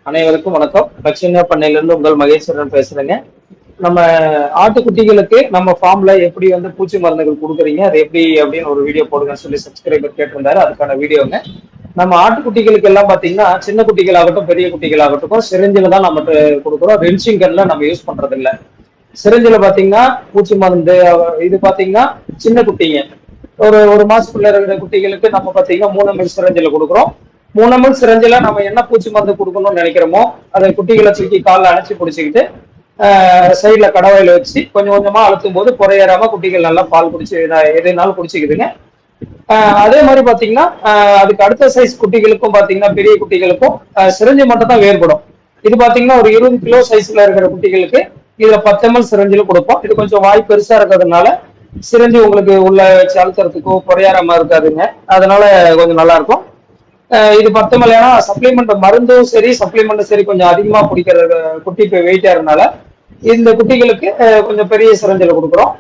அனைவருக்கும் வணக்கம். லட்சுமி பண்ணையில இருந்து உங்கள் மகேஸ்வரன் பேசுறேங்க. நம்ம ஆட்டுக்குட்டிகளுக்கு நம்ம ஃபார்ம்ல எப்படி வந்து பூச்சி மருந்துகள் கொடுக்குறீங்க, அது எப்படி அப்படின்னு ஒரு வீடியோ போடுங்கன்னு சொல்லி சப்ஸ்கிரைபர் கேட்டிருந்தாரு. அதுக்கான வீடியோங்க. நம்ம ஆட்டுக்குட்டிகளுக்கு எல்லாம் பாத்தீங்கன்னா சின்ன குட்டிகள் ஆகட்டும் பெரிய குட்டிகள் ஆகட்டும் சிரிஞ்சில தான் நம்ம கொடுக்குறோம். ரென்சிங் கன்ல நம்ம யூஸ் பண்றது இல்ல. சிரிஞ்சில பாத்தீங்கன்னா பூச்சி மருந்து இது பாத்தீங்கன்னா சின்ன குட்டிங்க ஒரு ஒரு மாசத்துக்குள்ள இருக்கிற குட்டிகளுக்கு நம்ம பாத்தீங்கன்னா 3 ml சிரஞ்சில கொடுக்குறோம். 3 ml சிரஞ்சில நம்ம என்ன பூச்சி மருந்து கொடுக்கணும்னு நினைக்கிறோமோ அதை குட்டிகளை தூக்கி காலில் அணைச்சி பிடிச்சிக்கிட்டு சைட்ல கடவாயில வச்சு கொஞ்சம் கொஞ்சமா அழுத்தும் போது குறையேறாம குட்டிகள் நல்லா பால் குடிச்சு எதுனாலும் குடிச்சிக்குதுங்க. அதே மாதிரி பாத்தீங்கன்னா அதுக்கு அடுத்த சைஸ் குட்டிகளுக்கும் பாத்தீங்கன்னா பெரிய குட்டிகளுக்கும் சிரஞ்சி மட்டும் தான் வேறுபடும். இது பாத்தீங்கன்னா ஒரு 20 கிலோ சைஸ்ல இருக்கிற குட்டிகளுக்கு இதுல 10 ml சிரஞ்சில கொடுப்போம். இது கொஞ்சம் வாய் பெருசா இருக்கிறதுனால சிரஞ்சி உங்களுக்கு உள்ள வச்சு அழுத்துறதுக்கோ குறையாறாம இருக்காதுங்க. அதனால கொஞ்சம் நல்லா இருக்கும். இது 10 ml ஏன்னா சப்ளிமெண்ட் மருந்தும் சரி சப்ளிமெண்ட்டும் சரி கொஞ்சம் அதிகமா குடிக்கிற குட்டி வெயிட்டா இருந்தால இந்த குட்டிகளுக்கு கொஞ்சம் பெரிய சிரஞ்சில கொடுக்குறோம்.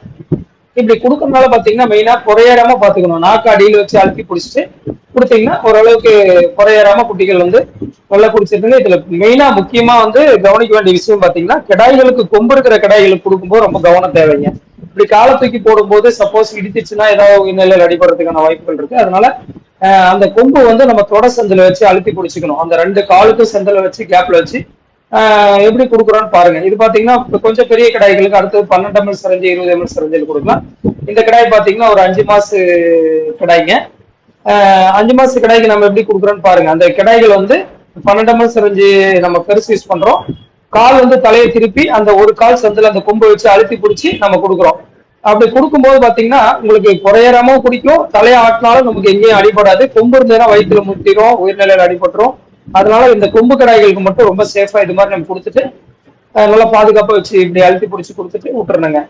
இப்படி கொடுக்கறதுனால பாத்தீங்கன்னா மெயினா குறையேறாம பாத்துக்கணும். நாக்கு அடியில் வச்சு அழுத்தி பிடிச்சிட்டு கொடுத்தீங்கன்னா ஓரளவுக்கு குறையேறாம குட்டிகள் வந்து நல்லா குடிச்சிருக்குங்க. இதுல மெயினா முக்கியமா வந்து கவனிக்க வேண்டிய விஷயம் பாத்தீங்கன்னா கிடாய்களுக்கு கொம்பு இருக்கிற கிடாய்களுக்கு கொடுக்கும்போது ரொம்ப கவனம் தேவைங்க. இப்படி காலை தூக்கி போடும்போது சப்போஸ் இடித்துச்சுன்னா ஏதாவது நிலையில் அடிபடுறதுக்கான வாய்ப்புகள் இருக்கு. அதனால அந்த கொம்பு வந்து நம்ம தொட செந்தில வச்சு அழுத்தி பிடிச்சிக்கணும். அந்த 2 காலுக்கும் செந்தில வச்சு கேப்ல வச்சு எப்படி கொடுக்குறோம்னு பாருங்க. இது பாத்தீங்கன்னா கொஞ்சம் பெரிய கடாய்களுக்கு அடுத்து 12 ml சிரஞ்சி 20 ml சிரஞ்சில் கொடுக்கலாம். இந்த கடாய் பாத்தீங்கன்னா ஒரு 5 மாச கடாய்ங்க. 5 மாச கடாய்க்கு நம்ம எப்படி கொடுக்குறோம்னு பாருங்க. அந்த கடாய்கள் வந்து 12 ml சிரஞ்சி நம்ம பெருசு யூஸ் பண்றோம். கால் வந்து தலையை திருப்பி அந்த ஒரு கால் செந்தில அந்த கொம்பு வச்சு அழுத்தி பிடிச்சி நம்ம கொடுக்குறோம். அப்படி கொடுக்கும்போது பாத்தீங்கன்னா உங்களுக்கு குறையறாம குடிக்கும். தலையை ஆட்டினாலும் நமக்கு எங்கேயும் அடிபடாது. கொம்பு இருந்ததுன்னா வயிற்றுல முட்டிடும், உயிர்நிலையில அடிபட்டுரும். அதனால இந்த கொம்பு கடாய்களுக்கு மட்டும் ரொம்ப சேஃபா இது மாதிரி நம்ம கொடுத்துட்டு நல்லா பாதுகாப்பா வச்சு இப்படி அழுத்தி பிடிச்சி கொடுத்துட்டு விட்டுருணுங்க.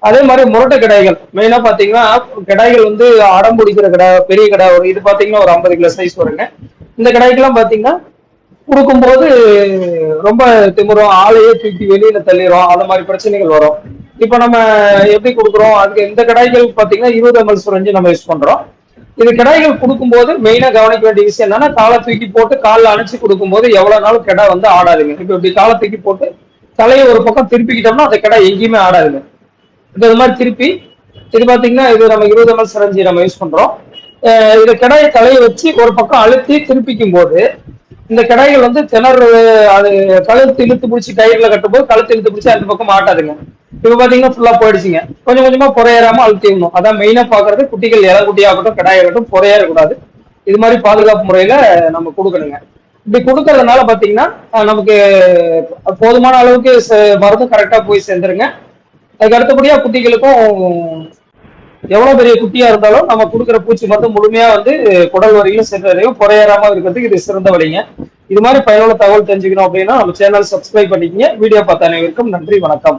அதே மாதிரி முரட்டை கடாய்கள் மெயினா பாத்தீங்கன்னா கடாய்கள் வந்து அடம் பிடிக்கிற கடை பெரிய கடை ஒரு இது பாத்தீங்கன்னா ஒரு 50 கிலோ சைஸ் வருங்க. இந்த கடாய்க்கெல்லாம் பாத்தீங்கன்னா கொடுக்கும்போது ரொம்ப திமுறும், ஆளையே தூக்கி வெளியில தள்ளிடும், அந்த மாதிரி பிரச்சனைகள் வரும். இப்ப நம்ம எப்படி கொடுக்குறோம் அதுக்கு இந்த கடாய்கள் பாத்தீங்கன்னா 20 ml சிரஞ்சி நம்ம யூஸ் பண்றோம். இது கடாய்கள் கொடுக்கும்போது மெயினா கவனிக்க வேண்டிய விஷயம் என்னன்னா காலை தூக்கி போட்டு காலில் அணைச்சு கொடுக்கும்போது எவ்வளவு நாளும் கடை வந்து ஆடாதுங்க. இப்ப இப்படி காலை தூக்கி போட்டு தலையை ஒரு பக்கம் திருப்பிக்கிட்டோம்னா அந்த கடை எங்கேயுமே ஆடாதுங்க. இப்ப இது மாதிரி திருப்பி இது பாத்தீங்கன்னா இது நம்ம 20 ml சிரஞ்சி நம்ம யூஸ் பண்றோம். இது கடாயை தலையை வச்சு ஒரு பக்கம் அழுத்தி திருப்பிக்கும் போது இந்த கடாய்கள் வந்து திணறு அது கழுத்து இழுத்து பிடிச்சி கயிறுல கட்டும்போது கழுத்து இழுத்து பிடிச்சி அந்த பக்கம் ஆட்டாதுங்க. இப்ப பாத்தீங்கன்னா ஃபுல்லா போயிடுச்சுங்க. கொஞ்சம் கொஞ்சமா குறையேறாம அழுத்திடணும். அதான் மெயினா பாக்குறது குட்டிகள் இலை குட்டியாகட்டும் கடாயாகட்டும் குறையேறக்கூடாது. இது மாதிரி பாதுகாப்பு முறையில நம்ம கொடுக்கணுங்க. இப்படி கொடுக்கறதுனால பாத்தீங்கன்னா நமக்கு போதுமான அளவுக்கு மருந்து கரெக்டா போய் சேர்ந்துருங்க. அதுக்கு அடுத்தபடியா குட்டிகளுக்கும் எவ்வளவு பெரிய குட்டியா இருந்தாலும் நம்ம கொடுக்குற பூச்சி மருந்து முழுமையா வந்து குடல் வரையிலும் சென்றடையும் குறையேறாம இருக்கிறதுக்கு இது சிறந்த வழிங்க. இது மாதிரி பயனுள்ள தகவல் தெரிஞ்சுக்கணும் அப்படின்னா நம்ம சேனல் சப்ஸ்கிரைப் பண்ணிக்கங்க. வீடியோ பார்த்த அனைவருக்கும் நன்றி, வணக்கம்.